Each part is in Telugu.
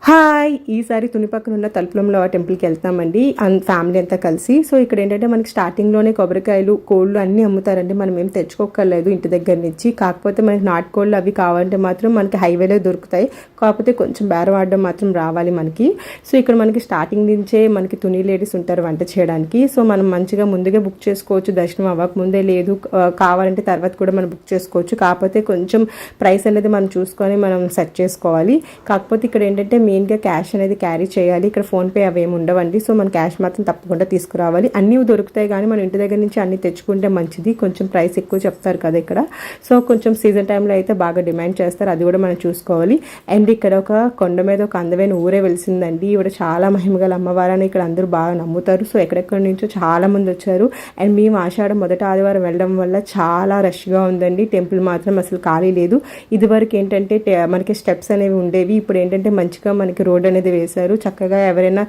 హాయ్! ఈసారి తుని పక్కన ఉన్న తలుపులంలో టెంపుల్కి వెళ్తామండి ఫ్యామిలీ అంతా కలిసి. సో ఇక్కడ ఏంటంటే మనకి స్టార్టింగ్లోనే కొబ్బరికాయలు, కోళ్ళు అన్నీ అమ్ముతారండి. మనం ఏం తెచ్చుకోక్కర్లేదు ఇంటి దగ్గర నుంచి. కాకపోతే మనకి నాటుకోళ్ళు అవి కావాలంటే మాత్రం మనకి హైవేలో దొరుకుతాయి. కాకపోతే కొంచెం బేరం ఆడడం మాత్రం రావాలి మనకి. సో ఇక్కడ మనకి స్టార్టింగ్ నుంచే మనకి తుని లేడీస్ ఉంటారు వంట చేయడానికి. సో మనం మంచిగా ముందుగా బుక్ చేసుకోవచ్చు. దర్శనం అవ్వక ముందే లేదు కావాలంటే తర్వాత కూడా మనం బుక్ చేసుకోవచ్చు. కాకపోతే కొంచెం ప్రైస్ అనేది మనం చూసుకొని మనం సెట్ చేసుకోవాలి. కాకపోతే ఇక్కడ ఏంటంటే మెయిన్గా క్యాష్ అనేది క్యారీ చేయాలి. ఇక్కడ ఫోన్పే అవేమి ఉండవండి. సో మన క్యాష్ మాత్రం తప్పకుండా తీసుకురావాలి. అన్నీ దొరుకుతాయి కానీ మనం ఇంటి దగ్గర నుంచి అన్నీ తెచ్చుకుంటే మంచిది. కొంచెం ప్రైస్ ఎక్కువ చెప్తారు కదా ఇక్కడ. సో కొంచెం సీజన్ టైంలో అయితే బాగా డిమాండ్ చేస్తారు. అది కూడా మనం చూసుకోవాలి. అండ్ ఇక్కడ ఒక కొండ మీద ఒక అందమైన ఊరే వెలిసిందండి. ఇవిడ చాలా మహిమగల అమ్మవారని ఇక్కడ అందరూ బాగా నమ్ముతారు. సో ఎక్కడెక్కడి నుంచో చాలా మంది వచ్చారు. అండ్ మేము ఆషాఢం మొదటి ఆదివారం వెళ్ళడం వల్ల చాలా రష్గా ఉందండి. టెంపుల్ మాత్రం అసలు ఖాళీ లేదు. ఇదివరకు ఏంటంటే మనకి స్టెప్స్ అనేవి ఉండేవి. ఇప్పుడు ఏంటంటే మంచిగా మనకి రోడ్ అనేది వేశారు. చక్కగా ఎవరైనా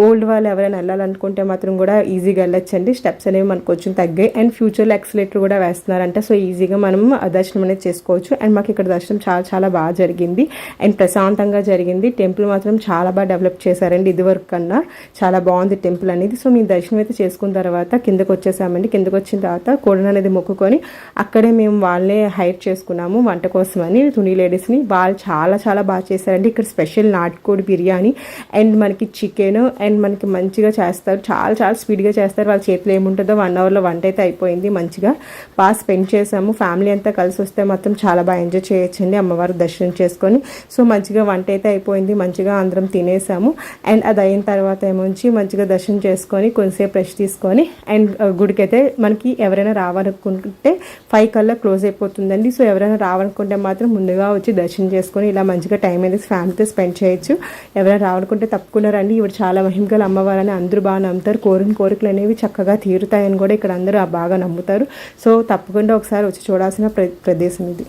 ఓల్డ్ వాళ్ళు ఎవరైనా వెళ్ళాలనుకుంటే మాత్రం కూడా ఈజీగా వెళ్ళొచ్చండి. స్టెప్స్ అనేవి మనకు కొంచెం తగ్గాయి. అండ్ ఫ్యూచర్లో ఎక్సలేటర్ కూడా వేస్తున్నారంట. సో ఈజీగా మనం దర్శనం అనేది చేసుకోవచ్చు. అండ్ మాకు ఇక్కడ దర్శనం చాలా చాలా బాగా జరిగింది. అండ్ ప్రశాంతంగా జరిగింది. టెంపుల్ మాత్రం చాలా బాగా డెవలప్ చేశారండి ఇదివరకు కన్నా. చాలా బాగుంది టెంపుల్ అనేది. సో మేము దర్శనం అయితే చేసుకున్న తర్వాత కిందకు వచ్చేసామండి. కిందకు వచ్చిన తర్వాత కోడను అనేది మొక్కుకొని అక్కడే మేము వాళ్ళనే హైర్ చేసుకున్నాము వంట కోసమని తుని లేడీస్ని. వాళ్ళు చాలా చాలా బాగా చేశారండి. ఇక్కడ స్పెషల్ నాటుకోడి బిర్యానీ అండ్ మనకి చికెన్ అండ్ మనకి మంచిగా చేస్తారు. చాలా చాలా స్పీడ్గా చేస్తారు. వాళ్ళ చేతిలో ఏముంటుందో 1 అవర్లో వంట అయితే అయిపోయింది. మంచిగా బాగా స్పెండ్ చేసాము. ఫ్యామిలీ అంతా కలిసి వస్తే మాత్రం చాలా బాగా ఎంజాయ్ చేయొచ్చండి అమ్మవారు దర్శనం చేసుకొని. సో మంచిగా వంట అయితే అయిపోయింది. మంచిగా అందరం తినేసాము. అండ్ అది అయిన తర్వాత ఏమొచ్చి మంచిగా దర్శనం చేసుకొని కొంచెంసేపు రెస్ట్ తీసుకొని అండ్ గుడికి అయితే మనకి ఎవరైనా రావాలనుకుంటే 5 కల్లా క్లోజ్ అయిపోతుందండి. సో ఎవరైనా రావాలనుకుంటే మాత్రం ముందుగా వచ్చి దర్శనం చేసుకొని ఇలా మంచిగా టైం అనేది ఫ్యామిలీతో స్పెండ్ చేయొచ్చు. ఎవరైనా రావాలనుకుంటే తప్పకుండా రండి. ఇవి చాలా మహిమగల అమ్మవారని అందరూ బాగా నమ్ముతారు. కోరికలు అనేవి చక్కగా తీరుతాయని కూడా ఇక్కడ అందరూ బాగా నమ్ముతారు. సో తప్పకుండా ఒకసారి వచ్చి చూడాల్సిన ప్రదేశం ఇది.